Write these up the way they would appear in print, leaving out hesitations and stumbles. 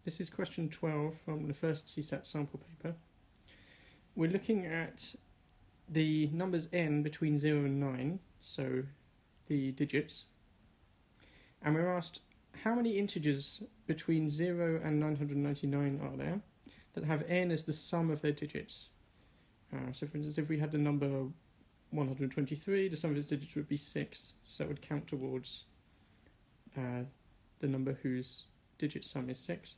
This is question 12 from the first CSAT sample paper. We're looking at the numbers n between 0 and 9, so the digits, and we're asked how many integers between 0 and 999 are there that have n as the sum of their digits. So for instance, if we had the number 123, the sum of its digits would be 6, so that would count towards the number whose digit sum is 6.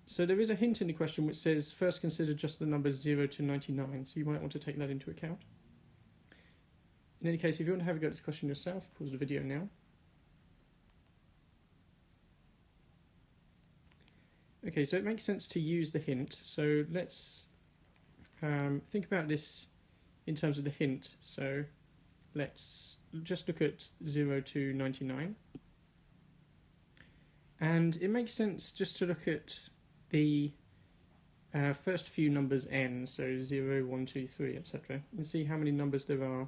So there is a hint in the question which says first consider just the numbers 0 to 99, so you might want to take that into account. In any case, if you want to have a go at this question yourself, pause the video now. Okay, so it makes sense to use the hint, so let's think about this in terms of the hint. So let's just look at 0 to 99. And it makes sense just to look at the first few numbers n, so 0, 1, 2, 3, etc., and see how many numbers there are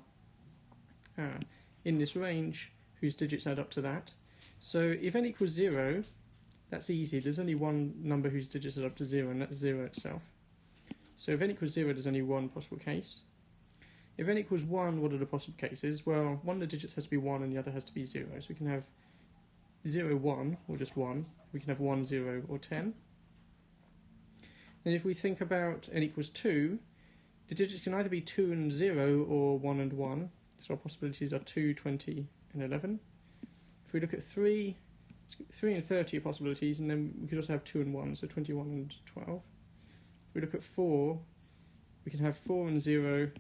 in this range whose digits add up to that. So if n equals 0, that's easy. There's only one number whose digits add up to 0, and that's 0 itself. So if n equals 0, there's only one possible case. If n equals 1, what are the possible cases? Well, one of the digits has to be 1 and the other has to be 0. So we can have 0, 1, or just 1. We can have 1, 0, or 10. And if we think about n equals 2, the digits can either be 2 and 0 or 1 and 1. So our possibilities are 2, 20, and 11. If we look at 3, 3 and 30 are possibilities, and then we could also have 2 and 1, so 21 and 12. If we look at 4, we can have 4 and 0,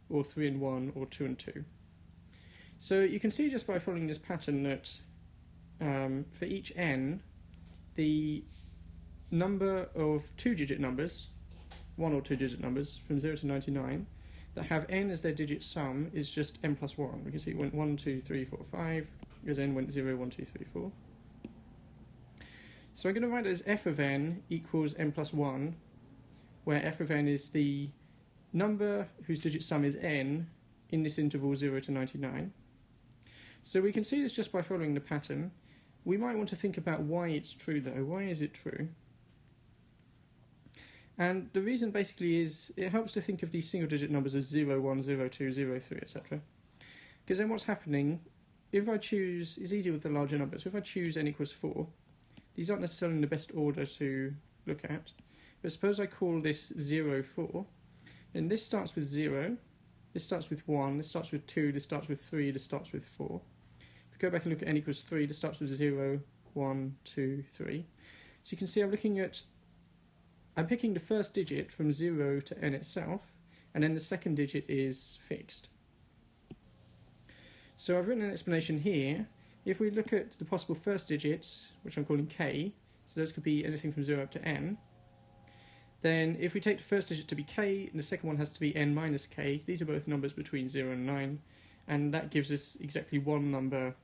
or 3 and 1, or 2 and 2. So you can see just by following this pattern that for each n, the number of two-digit numbers, one or two-digit numbers, from 0 to 99, that have n as their digit sum is just n plus 1. We can see it went 1, 2, 3, 4, 5, because n went 0, 1, 2, 3, 4. So I'm going to write it as f of n equals n plus 1, where f of n is the number whose digit sum is n in this interval 0 to 99. So we can see this just by following the pattern. We might want to think about why it's true though. Why is it true? And the reason basically is it helps to think of these single digit numbers as 0, 1, 0, 2, 0, 3, etc. Because then what's happening, if I choose, it's easy with the larger numbers, so if I choose n equals 4, these aren't necessarily in the best order to look at, but suppose I call this 0, 4, and this starts with 0, this starts with 1, this starts with 2, this starts with 3, this starts with 4. If we go back and look at n equals 3, this starts with 0, 1, 2, 3. So you can see I'm picking the first digit from 0 to n itself, and then the second digit is fixed. So I've written an explanation here. If we look at the possible first digits, which I'm calling k, so those could be anything from 0 up to n, then if we take the first digit to be k, and the second one has to be n minus k, these are both numbers between 0 and 9, and that gives us exactly one number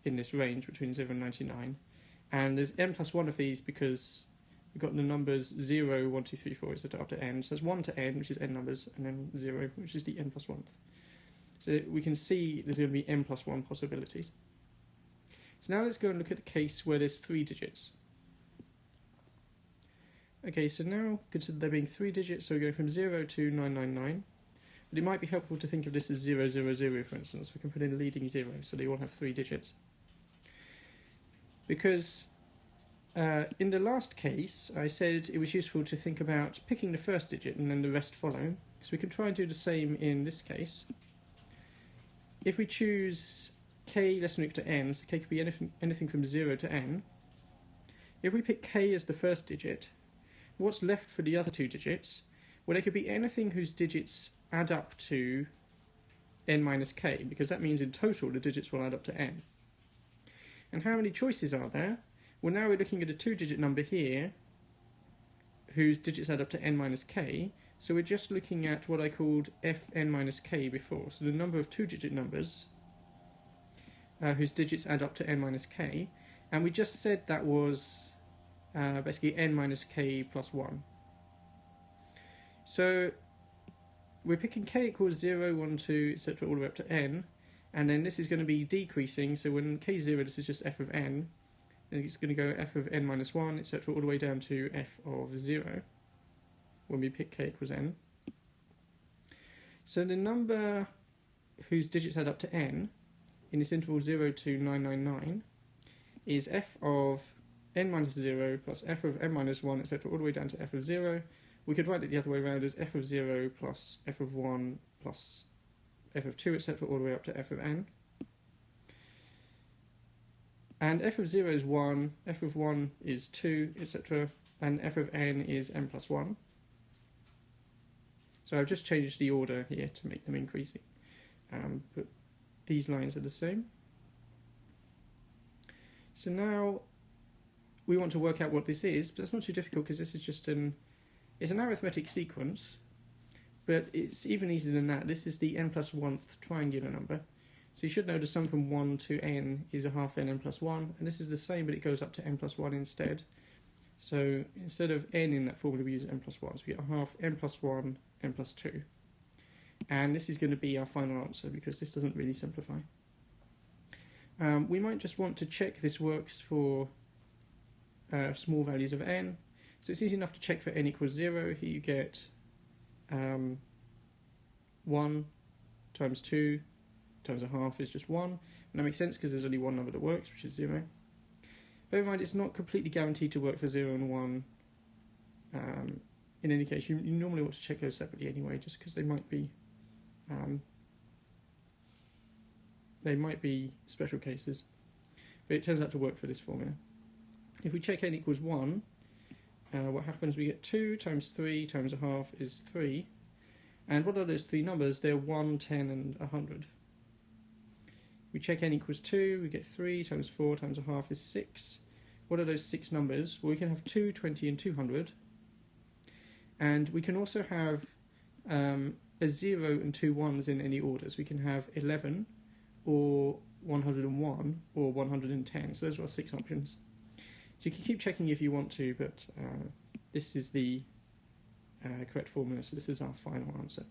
in this range between 0 and 99. And there's n plus 1 of these because we've got the numbers 0, 1, 2, 3, 4, etc. up to n. So there's 1 to n, which is n numbers, and then 0, which is the n plus 1th. So we can see there's going to be n plus 1 possibilities. So now let's go and look at the case where there's 3 digits. Okay, so now consider there being 3 digits, so we go from 0 to 999. But it might be helpful to think of this as 000, for instance. We can put in a leading 0, so they all have 3 digits. Because in the last case, I said it was useful to think about picking the first digit and then the rest follow. So we can try and do the same in this case. If we choose k less than or equal to n, so k could be anything from 0 to n. If we pick k as the first digit, what's left for the other two digits? Well, they could be anything whose digits add up to n minus k, because that means in total the digits will add up to n. And how many choices are there? Well, now we're looking at a two-digit number here whose digits add up to n minus k, so we're just looking at what I called fn minus k before, so the number of two-digit numbers whose digits add up to n minus k, and we just said that was basically n minus k plus 1. So we're picking k equals 0, 1, 2, etc. all the way up to n, and then this is going to be decreasing, so when k is 0 this is just f of n, and it's going to go f of n minus 1, etc., all the way down to f of 0 when we pick k equals n. So the number whose digits add up to n in this interval 0 to 999 is f of n minus 0 plus f of n minus 1, etc., all the way down to f of 0. We could write it the other way around as f of 0 plus f of 1 plus f of 2, etc., all the way up to f of n. And f of 0 is 1, f of 1 is 2, etc., and f of n is n plus 1. So I've just changed the order here to make them increasing. But these lines are the same. So now we want to work out what this is, but that's not too difficult because this is just it's an arithmetic sequence, but it's even easier than that. This is the n plus 1th triangular number. So you should know the sum from 1 to n is a half n plus 1, and this is the same, but it goes up to n plus 1 instead. So instead of n in that formula, we use n plus 1. So we get a half n plus 1, n plus 2. And this is going to be our final answer because this doesn't really simplify. We might just want to check this works for small values of n. So it's easy enough to check for n equals 0. Here you get 1 times 2 times a half is just 1. And that makes sense because there's only one number that works, which is 0. Bear in mind, it's not completely guaranteed to work for 0 and 1. In any case, you normally want to check those separately anyway, just because they might be special cases. But it turns out to work for this formula. If we check n equals 1, what happens? We get 2 times 3 times a half is 3. And what are those three numbers? They're 1, 10, and 100. We check n equals 2, we get 3 times 4 times a half is 6. What are those 6 numbers? Well, we can have 2, 20, and 200. And we can also have a 0 and 2 1s in any orders. We can have 11, or 101, or 110. So those are our 6 options. So you can keep checking if you want to, but this is the correct formula, so this is our final answer.